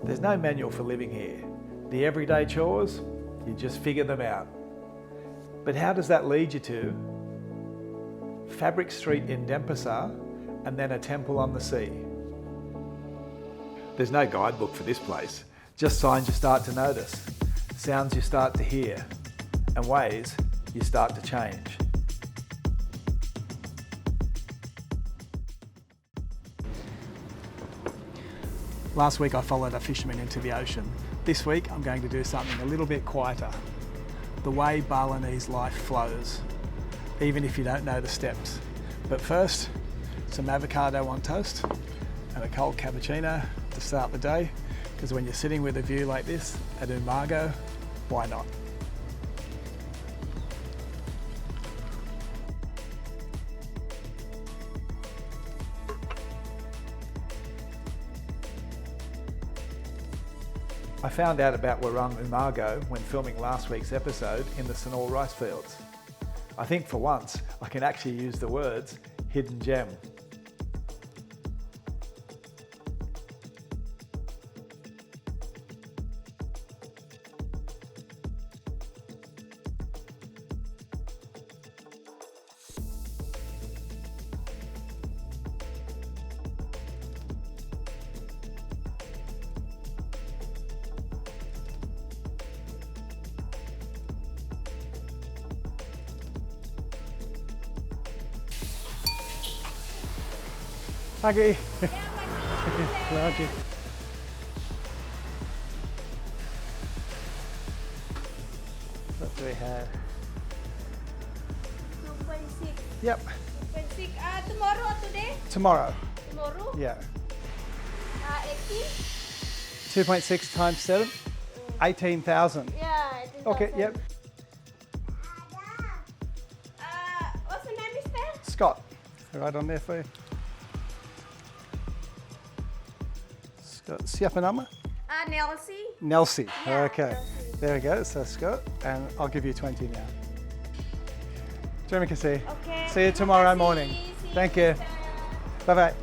There's no manual for living here. The everyday chores, you just figure them out. But how does that lead you to Fabric Street in Denpasar and then a temple on the sea? There's no guidebook for this place, just signs you start to notice, sounds you start to hear, and ways you start to change. Last week I followed a fisherman into the ocean. This week I'm going to do something a little bit quieter. The way Balinese life flows, even if you don't know the steps. But first, some avocado on toast and a cold cappuccino to start the day, because when you're sitting with a view like this at Umaga, why not? I found out about Warung Umaga when filming last week's episode in the Sanur rice fields. I think for once I can actually use the words hidden gem. Pagi. Lagi. What do we have? 2.6. Yep, 2.6. Tomorrow or today? tomorrow. Tomorrow? Yeah. 18? 2.6 times 7, 18,000. Yeah, 18,000. Okay, yep. What's the name, mister? Scott, right on there for you. Scott, siapa nama? Nelsie. Nelsie. Yeah, Okay, Nelsie. there we go. So Scott, and I'll give you 20 now. Terima kasih. Okay. See you tomorrow Terima kasih. morning. See you Thank you. later. Bye bye.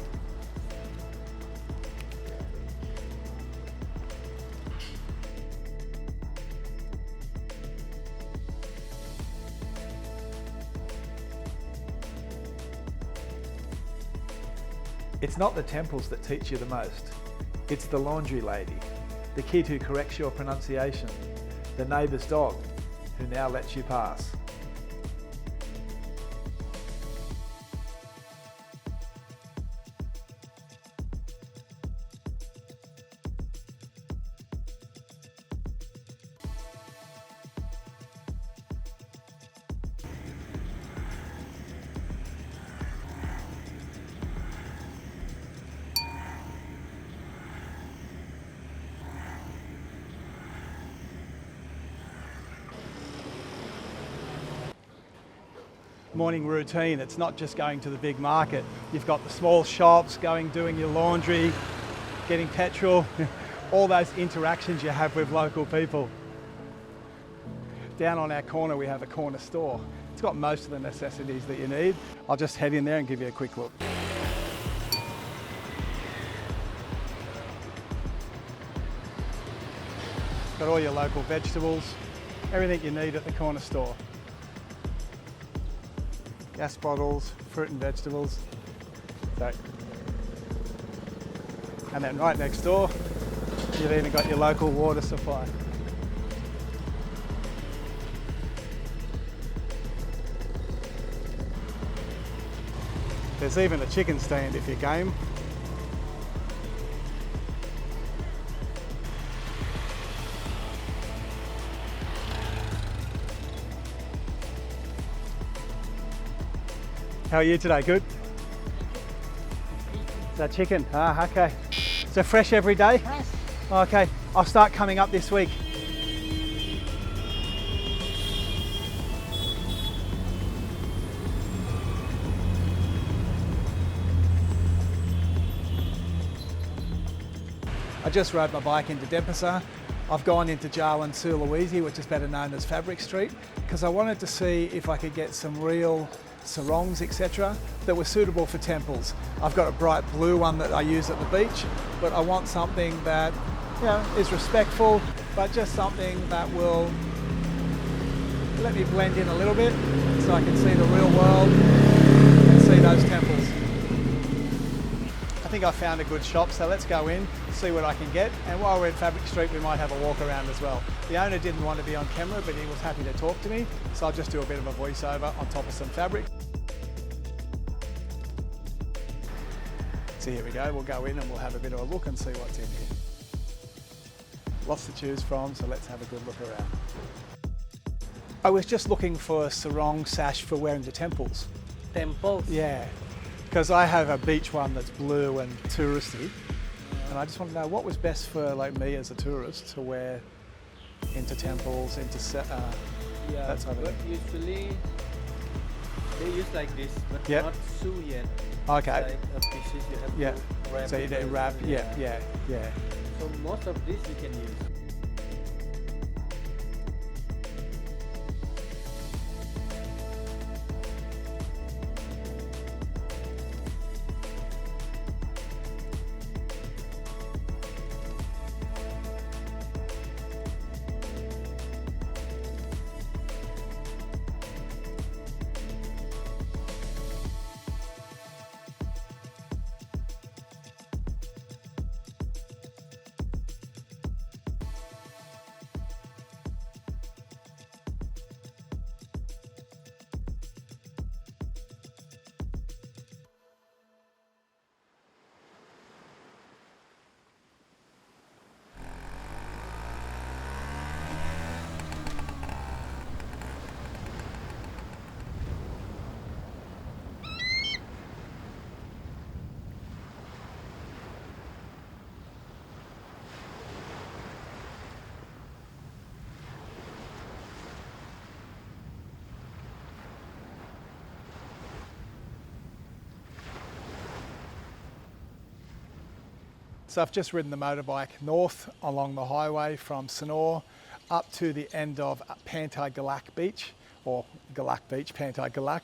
It's not the temples that teach you the most. It's the laundry lady, the kid who corrects your pronunciation, the neighbour's dog who now lets you pass. Morning routine. It's not just going to the big market. You've got the small shops, doing your laundry, getting petrol, all those interactions you have with local people. Down on our corner we have a corner store. It's got most of the necessities that you need. I'll just head in there and give you a quick look. Got all your local vegetables, everything you need at the corner store. Gas bottles, fruit and vegetables. So, and then right next door, you've even got your local water supply. There's even a chicken stand if you're game. How are you today? Good? Is that chicken? Ah, okay. So fresh every day? Fresh. Okay, I'll start coming up this week. I just rode my bike into Denpasar. I've gone into Jalan Sulawesi, which is better known as Fabric Street, because I wanted to see if I could get some real sarongs, etc., that were suitable for temples. I've got a bright blue one that I use at the beach, but I want something that is respectful, but just something that will let me blend in a little bit so I can see the real world and see those temples. I think I found a good shop, so let's go in, see what I can get, and while we're in Fabric Street we might have a walk around as well. The owner didn't want to be on camera, but he was happy to talk to me, so I'll just do a bit of a voiceover on top of some fabric. So here we go, we'll go in and we'll have a bit of a look and see what's in here. Lots to choose from, so let's have a good look around. I was just looking for a sarong sash for wearing to temples. Temples? Yeah, because I have a beach one that's blue and touristy, and I just want to know what was best for like me as a tourist to wear into temples, into Yeah, that sort of but thing. usually they use like this, but Yep. not sew yet. Okay. Like a pieces you have Yeah. to wrap. So you it don't wrap. well. Yeah. So most of this we can use. So I've just ridden the motorbike north along the highway from Sanur up to the end of Pantai Galak Beach, or Galak Beach, Pantai Galak,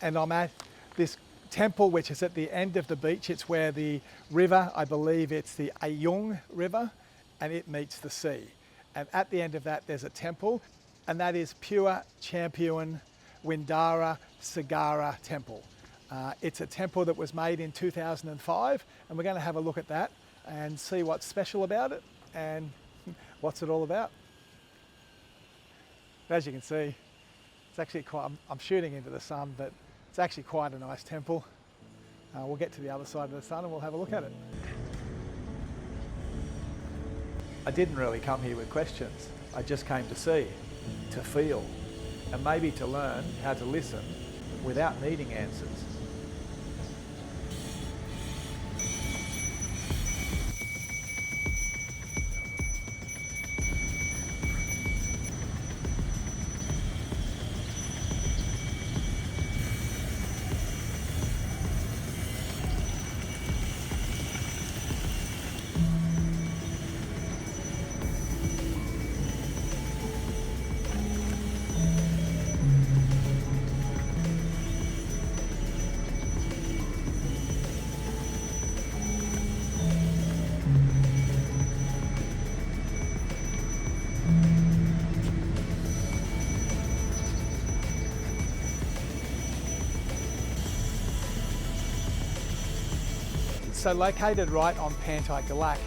and I'm at this temple which is at the end of the beach. It's where the river, I believe it's the Ayung River, and it meets the sea. And at the end of that there's a temple, and that is Pure Camphuan Windara Segara Temple. It's a temple that was made in 2005, and we're going to have a look at that and see what's special about it and what's it all about. As you can see, it's actually quite, I'm shooting into the sun, but it's actually quite a nice temple. We'll get to the other side of the sun and we'll have a look at it. I didn't really come here with questions. I just came to see, to feel, and maybe to learn how to listen without needing answers. So located right on Pantai Galak,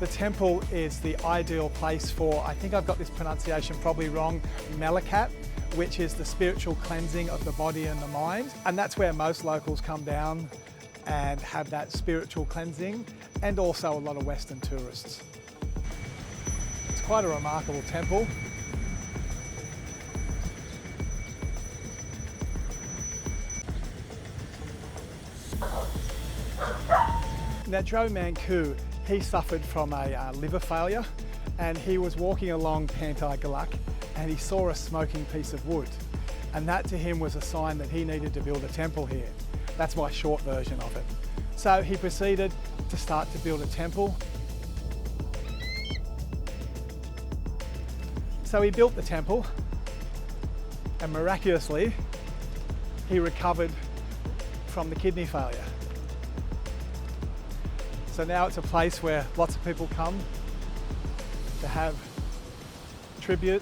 the temple is the ideal place for, I think I've got this pronunciation probably wrong, Malakat, which is the spiritual cleansing of the body and the mind. And that's where most locals come down and have that spiritual cleansing, and also a lot of Western tourists. It's quite a remarkable temple. Now Joe Manku, he suffered from a liver failure, and he was walking along Pantai Galak and he saw a smoking piece of wood, and that to him was a sign that he needed to build a temple here. That's my short version of it. So he proceeded to start to build a temple. So he built the temple, and miraculously he recovered from the kidney failure. So now it's a place where lots of people come to have tribute,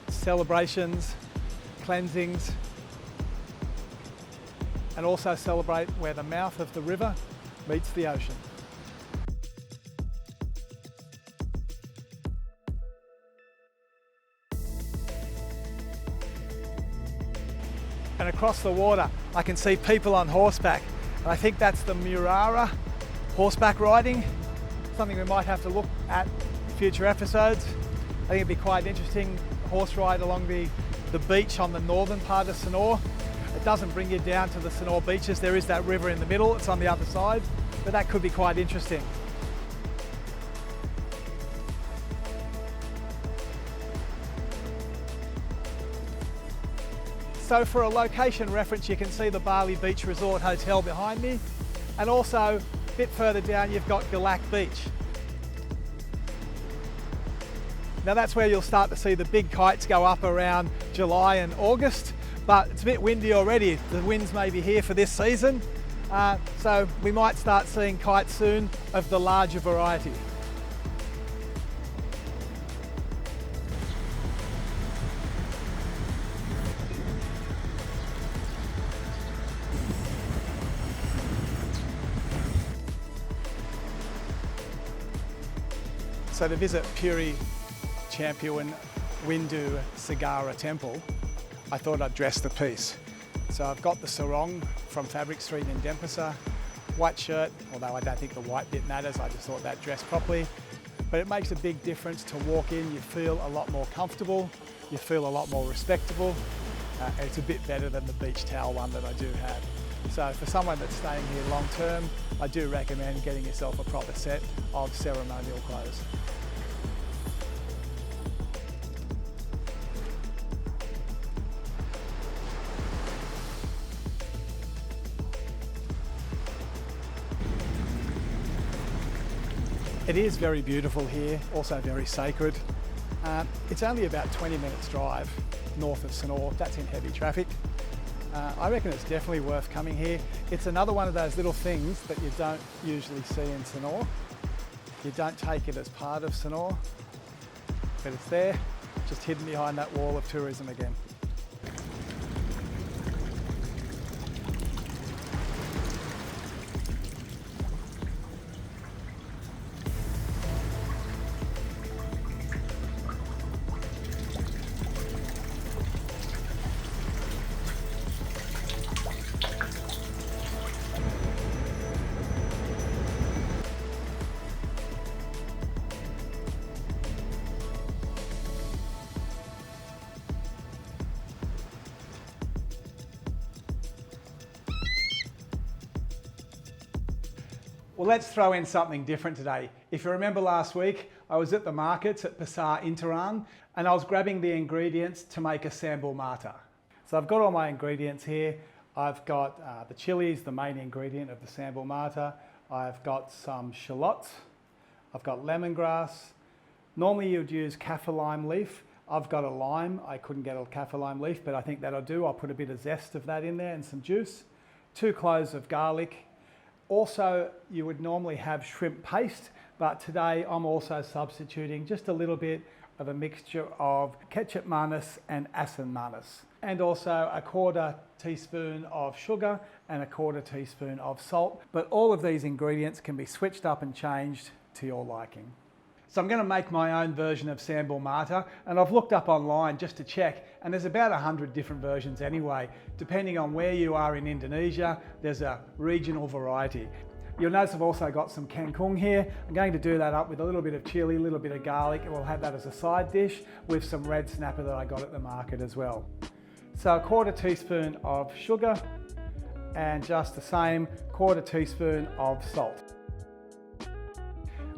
celebrations, cleansings, and also celebrate where the mouth of the river meets the ocean. And across the water, I can see people on horseback. And I think that's the Murara horseback riding, something we might have to look at in future episodes. I think it'd be quite interesting, horse ride along the beach on the northern part of Sanur. It doesn't bring you down to the Sanur beaches. There is that river in the middle, it's on the other side, but that could be quite interesting. So for a location reference, you can see the Bali Beach Resort Hotel behind me, and also a bit further down you've got Galak Beach. Now that's where you'll start to see the big kites go up around July and August, but it's a bit windy already. The winds may be here for this season, so we might start seeing kites soon of the larger variety. So to visit Puri, Camphuan, Windhu, Segara temple, I thought I'd dress the piece. So I've got the sarong from Fabric Street in Denpasar, white shirt, although I don't think the white bit matters, I just thought that dressed properly. But it makes a big difference to walk in, you feel a lot more comfortable, you feel a lot more respectable, and it's a bit better than the beach towel one that I do have. So for someone that's staying here long term, I do recommend getting yourself a proper set of ceremonial clothes. It is very beautiful here, also very sacred. It's only about 20 minutes drive north of Sanur, that's in heavy traffic. I reckon it's definitely worth coming here. It's another one of those little things that you don't usually see in Sanur. You don't take it as part of Sanur, but it's there, just hidden behind that wall of tourism again. Well, let's throw in something different today. If you remember last week, I was at the markets at Pasar Interan and I was grabbing the ingredients to make a sambal matah. So I've got all my ingredients here. I've got the chilies, the main ingredient of the sambal matah. I've got some shallots. I've got lemongrass. Normally you'd use kaffir lime leaf. I've got a lime. I couldn't get a kaffir lime leaf, but I think that'll do. I'll put a bit of zest of that in there and some juice. 2 cloves of garlic. Also, you would normally have shrimp paste, but today I'm also substituting just a little bit of a mixture of ketchup manis and asin manis. And also a 1/4 teaspoon of sugar and a 1/4 teaspoon of salt. But all of these ingredients can be switched up and changed to your liking. So I'm going to make my own version of sambal matah, and I've looked up online just to check, and there's about 100 different versions anyway. Depending on where you are in Indonesia, there's a regional variety. You'll notice I've also got some kangkung here. I'm going to do that up with a little bit of chili, a little bit of garlic, and we'll have that as a side dish with some red snapper that I got at the market as well. So a 1/4 teaspoon of sugar, and just the same 1/4 teaspoon of salt.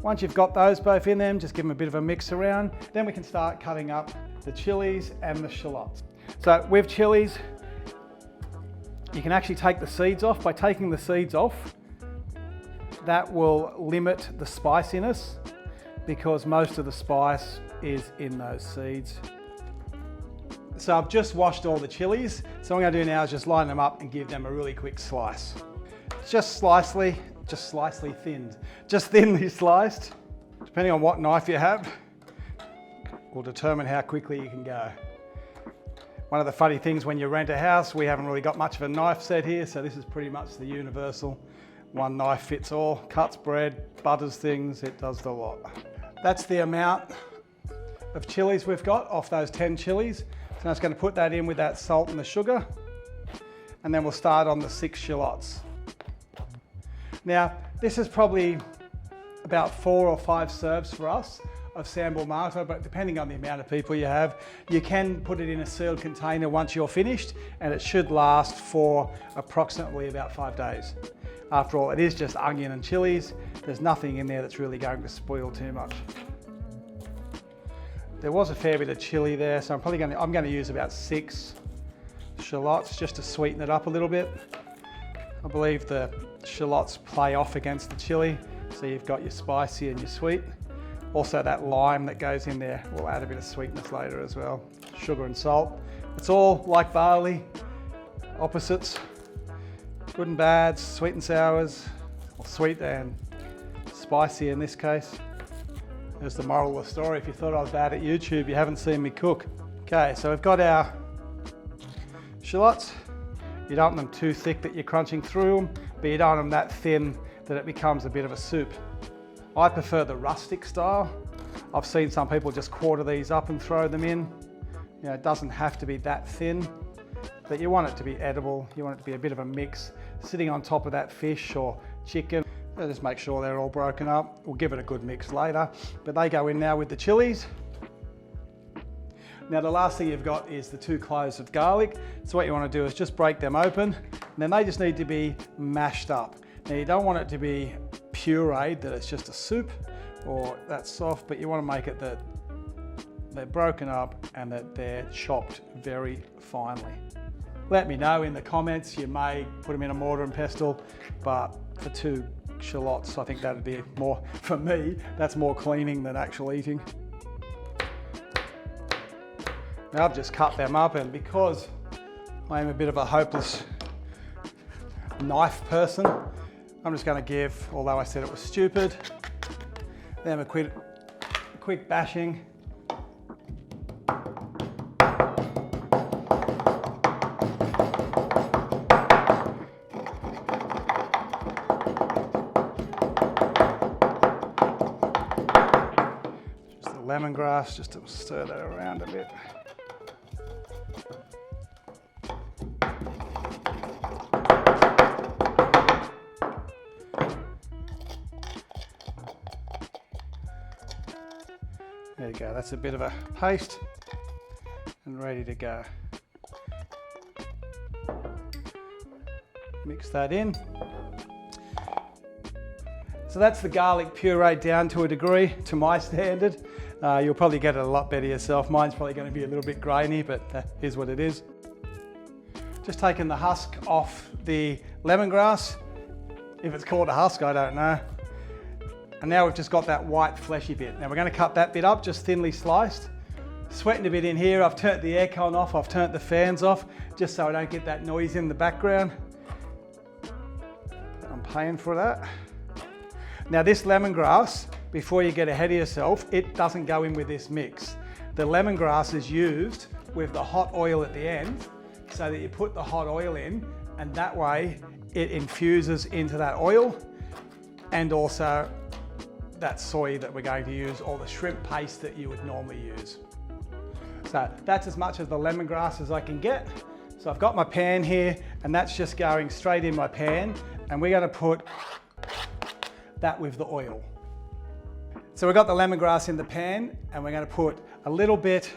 Once you've got those both in them, just give them a bit of a mix around. Then we can start cutting up the chilies and the shallots. So with chilies, you can actually take the seeds off. By taking the seeds off, that will limit the spiciness because most of the spice is in those seeds. So I've just washed all the chilies. So what I'm going to do now is just line them up and give them a really quick slice. Just slightly, just slightly thinned. Just thinly sliced, depending on what knife you have, will determine how quickly you can go. One of the funny things when you rent a house, we haven't really got much of a knife set here, so this is pretty much the universal. One knife fits all, cuts bread, butters things, it does the lot. That's the amount of chilies we've got off those 10 chilies. So I'm just going to put that in with that salt and the sugar, and then we'll start on the 6 shallots. Now, this is probably about 4 or 5 serves for us of sambal matah, but depending on the amount of people you have, you can put it in a sealed container once you're finished, and it should last for approximately about 5 days. After all, it is just onion and chilies. There's nothing in there that's really going to spoil too much. There was a fair bit of chili there, so I'm going to use about 6 shallots just to sweeten it up a little bit. I believe the shallots play off against the chili, so you've got your spicy and your sweet. Also, that lime that goes in there will add a bit of sweetness later as well. Sugar and salt. It's all like barley, opposites, good and bad, sweet and sours, or sweet and spicy in this case. There's the moral of the story. If you thought I was bad at YouTube, you haven't seen me cook. Okay, so we've got our shallots. You don't want them too thick that you're crunching through them, but you don't want them that thin that it becomes a bit of a soup. I prefer the rustic style. I've seen some people just quarter these up and throw them in. You know, it doesn't have to be that thin, but you want it to be edible. You want it to be a bit of a mix, sitting on top of that fish or chicken. Just make sure they're all broken up. We'll give it a good mix later, but they go in now with the chilies. Now the last thing you've got is the 2 cloves of garlic. So what you want to do is just break them open, and then they just need to be mashed up. Now you don't want it to be pureed, that it's just a soup or that soft, but you want to make it that they're broken up and that they're chopped very finely. Let me know in the comments. You may put them in a mortar and pestle, but for 2 shallots, I think that'd be more, for me, that's more cleaning than actual eating. Now I've just cut them up, and because I am a bit of a hopeless knife person, I'm just going to give, although I said it was stupid, them a quick bashing. Just the lemongrass, just to stir that around a bit. There you go, that's a bit of a paste and ready to go. Mix that in. So that's the garlic puree down to a degree, to my standard. You'll probably get it a lot better yourself. Mine's probably going to be a little bit grainy, but here's what it is. Just taking the husk off the lemongrass. If it's called a husk, I don't know. And now we've just got that white fleshy bit. Now we're going to cut that bit up, just thinly sliced. Sweating a bit in here. I've turned the aircon off, I've turned the fans off, just so I don't get that noise in the background. I'm paying for that. Now this lemongrass, before you get ahead of yourself, it doesn't go in with this mix. The lemongrass is used with the hot oil at the end, so that you put the hot oil in, and that way it infuses into that oil, and also that soy that we're going to use, or the shrimp paste that you would normally use. So that's as much of the lemongrass as I can get. So I've got my pan here, and that's just going straight in my pan, and we're going to put that with the oil. So we've got the lemongrass in the pan, and we're going to put a little bit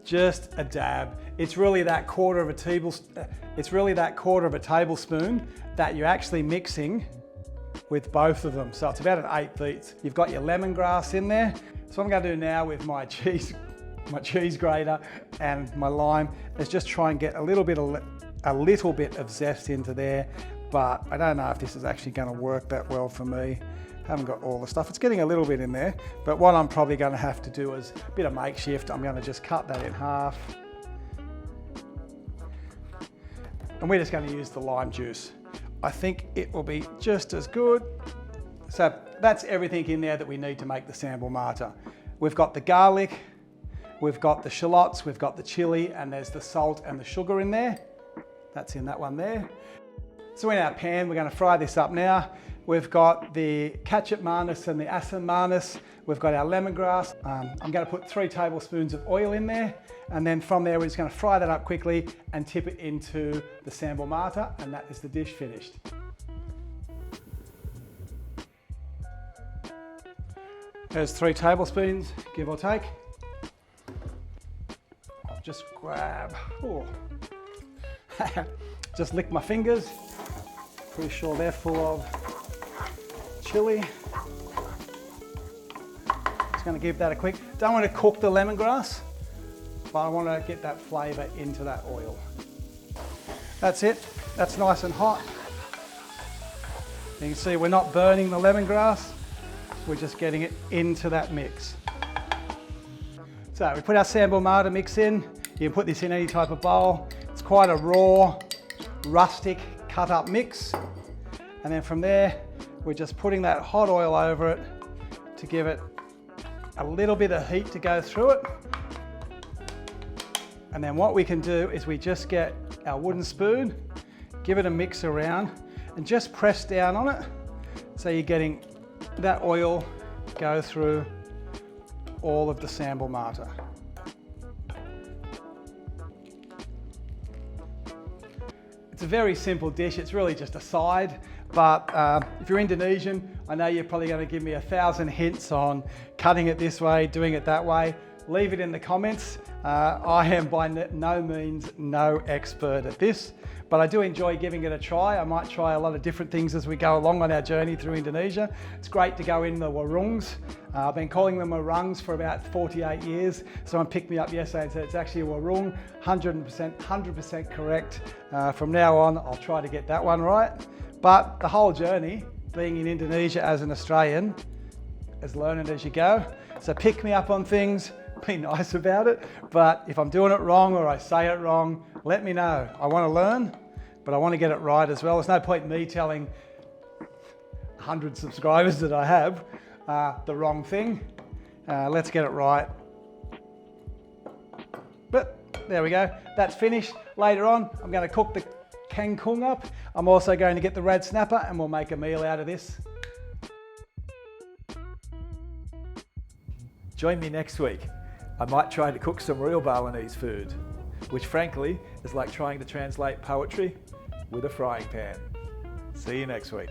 just a dab. It's really that quarter of a tablespoon that you're actually mixing with both of them. So it's about an 1/8. You've got your lemongrass in there. So what I'm going to do now with my cheese grater and my lime is just try and get a little bit of zest into there. But I don't know if this is actually going to work that well for me. Haven't got all the stuff. It's getting a little bit in there, but what I'm probably going to have to do is a bit of makeshift. I'm going to just cut that in half. And we're just going to use the lime juice. I think it will be just as good. So that's everything in there that we need to make the sambal matah. We've got the garlic, we've got the shallots, we've got the chili, and there's the salt and the sugar in there. That's in that one there. So in our pan, we're going to fry this up now. We've got the ketchup manis and the asam manis. We've got our lemongrass. I'm going to put 3 tablespoons of oil in there. And then from there, we're just going to fry that up quickly and tip it into the sambal matah, and that is the dish finished. There's 3 tablespoons, give or take. I'll just grab, just lick my fingers. Pretty sure they're full of chili. Just going to give that a quick, don't want to cook the lemongrass, but I want to get that flavour into that oil. That's it, that's nice and hot. You can see we're not burning the lemongrass, we're just getting it into that mix. So we put our sambal matah mix in. You can put this in any type of bowl. It's quite a raw, rustic, cut up mix. And then from there, we're just putting that hot oil over it to give it a little bit of heat to go through it. And then what we can do is we just get our wooden spoon, give it a mix around, and just press down on it. So you're getting that oil go through all of the sambal matah. It's a very simple dish. It's really just a side, but if you're Indonesian, I know you're probably going to give me 1,000 hints on cutting it this way, doing it that way. Leave it in the comments. I am by no means no expert at this, but I do enjoy giving it a try. I might try a lot of different things as we go along on our journey through Indonesia. It's great to go in the warungs. I've been calling them warangs for about 48 years. Someone picked me up yesterday and said it's actually a warung, 100% correct. From now on, I'll try to get that one right. But the whole journey, being in Indonesia as an Australian, is learning as you go. So pick me up on things, be nice about it, but if I'm doing it wrong or I say it wrong, let me know. I want to learn, but I want to get it right as well. There's no point in me telling 100 subscribers that I have the wrong thing. Let's get it right. But there we go, that's finished. Later on, I'm going to cook the kangkung up. I'm also going to get the red snapper and we'll make a meal out of this. Join me next week. I might try to cook some real Balinese food, which frankly is like trying to translate poetry with a frying pan. See you next week.